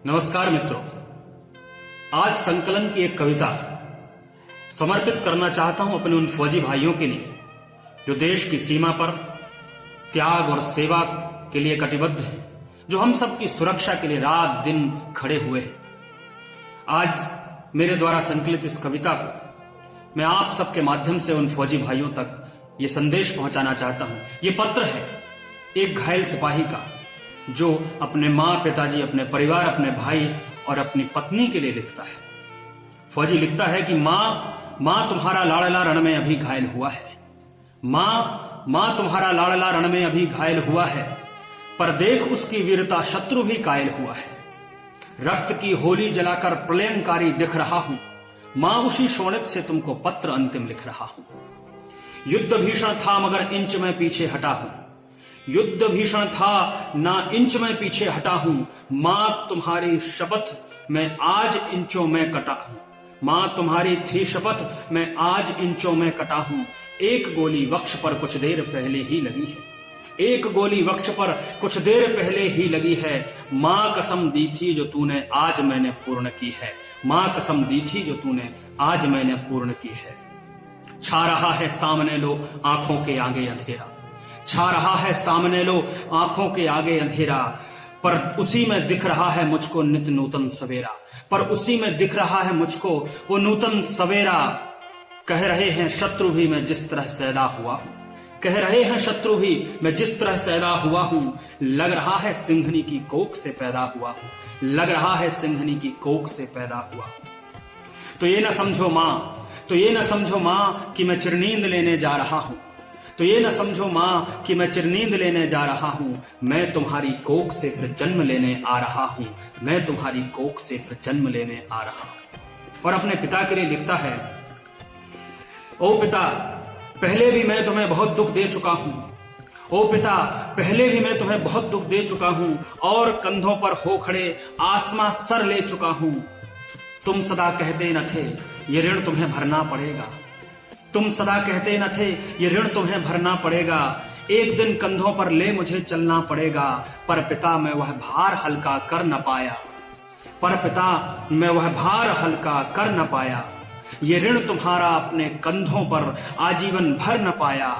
नमस्कार मित्रों, आज संकलन की एक कविता समर्पित करना चाहता हूं अपने उन फौजी भाइयों के लिए जो देश की सीमा पर त्याग और सेवा के लिए कटिबद्ध हैं, जो हम सबकी सुरक्षा के लिए रात दिन खड़े हुए हैं। आज मेरे द्वारा संकलित इस कविता को मैं आप सबके माध्यम से उन फौजी भाइयों तक ये संदेश पहुंचाना चाहता हूं। ये पत्र है एक घायल सिपाही का जो अपने माँ, पिताजी, अपने परिवार, अपने भाई और अपनी पत्नी के लिए लिखता है। फौजी लिखता है कि माँ तुम्हारा लाडला रण में अभी घायल हुआ है। माँ तुम्हारा लाडला रण में अभी घायल हुआ है, पर देख उसकी वीरता शत्रु भी कायल हुआ है। रक्त की होली जलाकर प्रलयंकारी दिख रहा हूं, माँ उसी शोणित से तुमको पत्र अंतिम लिख रहा हूं। युद्ध भीषण था मगर इंच में पीछे हटा हूं, युद्ध भीषण था ना इंच में पीछे हटा हूं। मां तुम्हारी शपथ मैं आज इंचों में कटा हूं, मां तुम्हारी थी शपथ मैं आज इंचों में कटा हूं। एक गोली वक्ष पर कुछ देर पहले ही लगी है, एक गोली वक्ष पर कुछ देर पहले ही लगी है। मां कसम दी थी जो तूने आज मैंने पूर्ण की है, मां कसम दी थी जो तूने आज मैंने पूर्ण की है। छा रहा है सामने लो आंखों के आगे अंधेरा, छा रहा है सामने लो आंखों के आगे अंधेरा, पर उसी में दिख रहा है मुझको नित नूतन सवेरा, पर उसी में दिख रहा है मुझको वो नूतन सवेरा। कह रहे हैं शत्रु भी मैं जिस तरह पैदा हुआ हूं, कह रहे हैं शत्रु भी मैं जिस तरह पैदा हुआ हूं। लग रहा है सिंघनी की कोख से पैदा हुआ हूं, लग रहा है सिंघनी की कोख से पैदा हुआ हूं। तो ये न समझो मां, तो ये न समझो मां कि मैं चिरनींद लेने जा रहा हूं, तो ये न समझो मां कि मैं चिरनींद लेने जा रहा हूं। मैं तुम्हारी कोख से फिर जन्म लेने आ रहा हूं, मैं तुम्हारी कोख से फिर जन्म लेने आ रहा हूं। और अपने पिता के लिए लिखता है, ओ पिता पहले भी मैं तुम्हें बहुत दुख दे चुका हूं, ओ पिता पहले भी मैं तुम्हें बहुत दुख दे चुका हूं, और कंधों पर हो खड़े आसमां सर ले चुका हूं। तुम सदा कहते न थे ये ऋण तुम्हें भरना पड़ेगा, तुम सदा कहते न थे ये ऋण तुम्हें भरना पड़ेगा। एक दिन कंधों पर ले मुझे चलना पड़ेगा, पर पिता मैं वह भार हल्का कर न पाया, पर पिता मैं वह भार हल्का कर न पाया। ये ऋण तुम्हारा अपने कंधों पर आजीवन भर न पाया।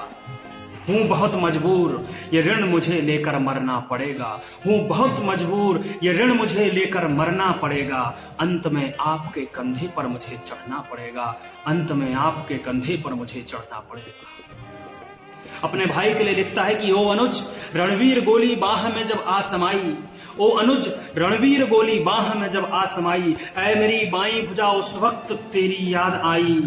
हूं बहुत मजबूर ये ऋण मुझे लेकर मरना पड़ेगा, हूं बहुत मजबूर ये ऋण मुझे लेकर मरना पड़ेगा। अंत में आपके कंधे पर मुझे चढ़ना पड़ेगा, अंत में आपके कंधे पर मुझे चढ़ना पड़ेगा। अपने भाई के लिए लिखता है कि ओ अनुज रणवीर गोली बाह में जब आ समाई, ओ अनुज रणवीर गोली बाह में जब आ समाई, ऐ मेरी बाईं भुजा उस वक्त तेरी याद आई।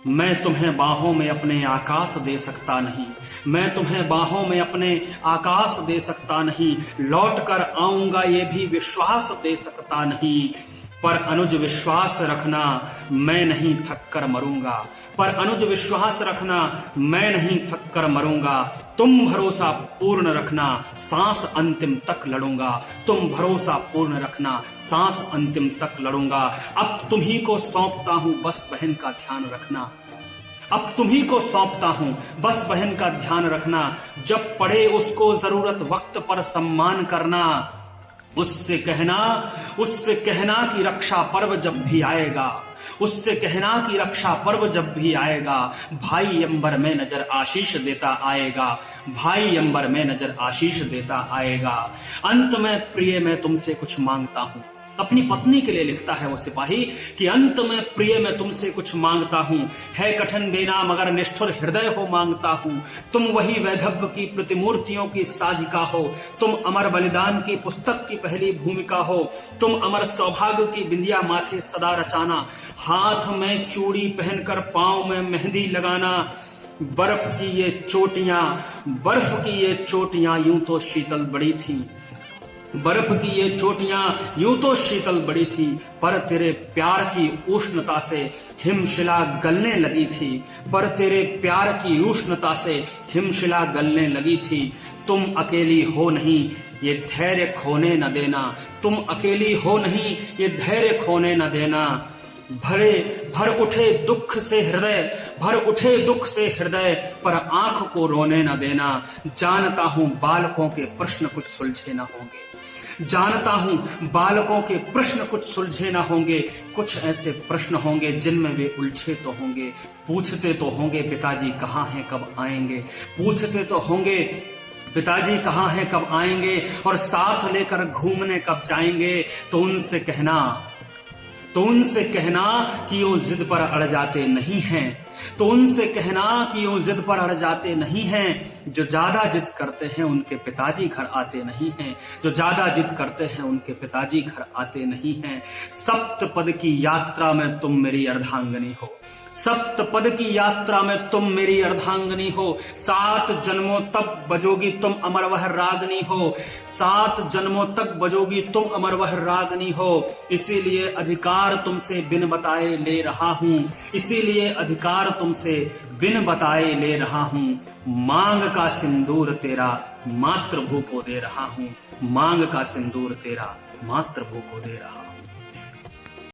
मैं तुम्हें बाहों में अपने आकाश दे सकता नहीं, मैं तुम्हें बाहों में अपने आकाश दे सकता नहीं। लौट कर आऊंगा ये भी विश्वास दे सकता नहीं, पर अनुज विश्वास रखना मैं नहीं थक कर मरूंगा, पर अनुज विश्वास रखना मैं नहीं थक कर मरूंगा। तुम भरोसा पूर्ण रखना सांस अंतिम तक लड़ूंगा, तुम भरोसा पूर्ण रखना सांस अंतिम तक लड़ूंगा। अब तुम्ही को सौंपता हूं बस बहन का ध्यान रखना, अब तुम्ही को सौंपता हूं बस बहन का ध्यान रखना। जब पड़े उसको जरूरत वक्त पर सम्मान करना, उससे कहना कि रक्षा पर्व जब भी आएगा, उससे कहना कि रक्षा पर्व जब भी आएगा। भाई अंबर में नजर आशीष देता आएगा, भाई अंबर में नजर आशीष देता आएगा। अंत में प्रिय मैं तुमसे कुछ मांगता हूं, अपनी पत्नी के लिए लिखता है वो सिपाही कि अंत में प्रिय मैं तुमसे कुछ मांगता हूं। है कठिन देना मगर निष्ठुर हृदय हो मांगता हूं। तुम वही वैधव्य की प्रतिमूर्तियों की साधिका हो, तुम अमर बलिदान की पुस्तक की पहली भूमिका हो, तुम अमर सौभाग्य की बिंदिया माथे सदा रचाना, हाथ में चूड़ी पहनकर पांव में मेहंदी लगाना। बर्फ की ये चोटियां यूं तो शीतल बड़ी थी, बर्फ की ये चोटियां यूं तो शीतल बड़ी थी, पर तेरे प्यार की उष्णता से हिमशिला गलने लगी थी, पर तेरे प्यार की उष्णता से हिमशिला गलने लगी थी। तुम अकेली हो नहीं ये धैर्य खोने न देना, तुम अकेली हो नहीं ये धैर्य खोने न देना। भर उठे दुख से हृदय, पर आंख को रोने न देना। जानता हूं बालकों के प्रश्न कुछ सुलझे न होंगे, जानता हूं बालकों के प्रश्न कुछ सुलझे ना होंगे, कुछ ऐसे प्रश्न होंगे जिनमें वे उलझे तो होंगे। पूछते तो होंगे पिताजी कहाँ हैं कब आएंगे, पूछते तो होंगे पिताजी कहाँ हैं कब आएंगे, और साथ लेकर घूमने कब जाएंगे। तो उनसे कहना कि वो जिद पर अड़ जाते नहीं हैं, तो उनसे कहना कि वो जिद पर अड़ जाते नहीं हैं। जो ज्यादा जिद करते हैं उनके पिताजी घर आते नहीं हैं, जो ज्यादा जिद करते हैं उनके पिताजी घर आते नहीं हैं। सप्तपद की यात्रा में तुम मेरी अर्धांगिनी हो, सप्तपद की यात्रा में तुम मेरी अर्धांगिनी हो। 7 जन्मों तक बजोगी तुम अमर वह रागनी हो, 7 जन्मों तक बजोगी तुम अमर वह रागनी हो। इसीलिए अधिकार तुमसे बिन बताए ले रहा हूं, इसीलिए अधिकार तुमसे बिन बताए ले रहा हूं। मांग का सिंदूर तेरा मातृभू को दे रहा हूं, मांग का सिंदूर तेरा मातृभू को दे रहा हूं।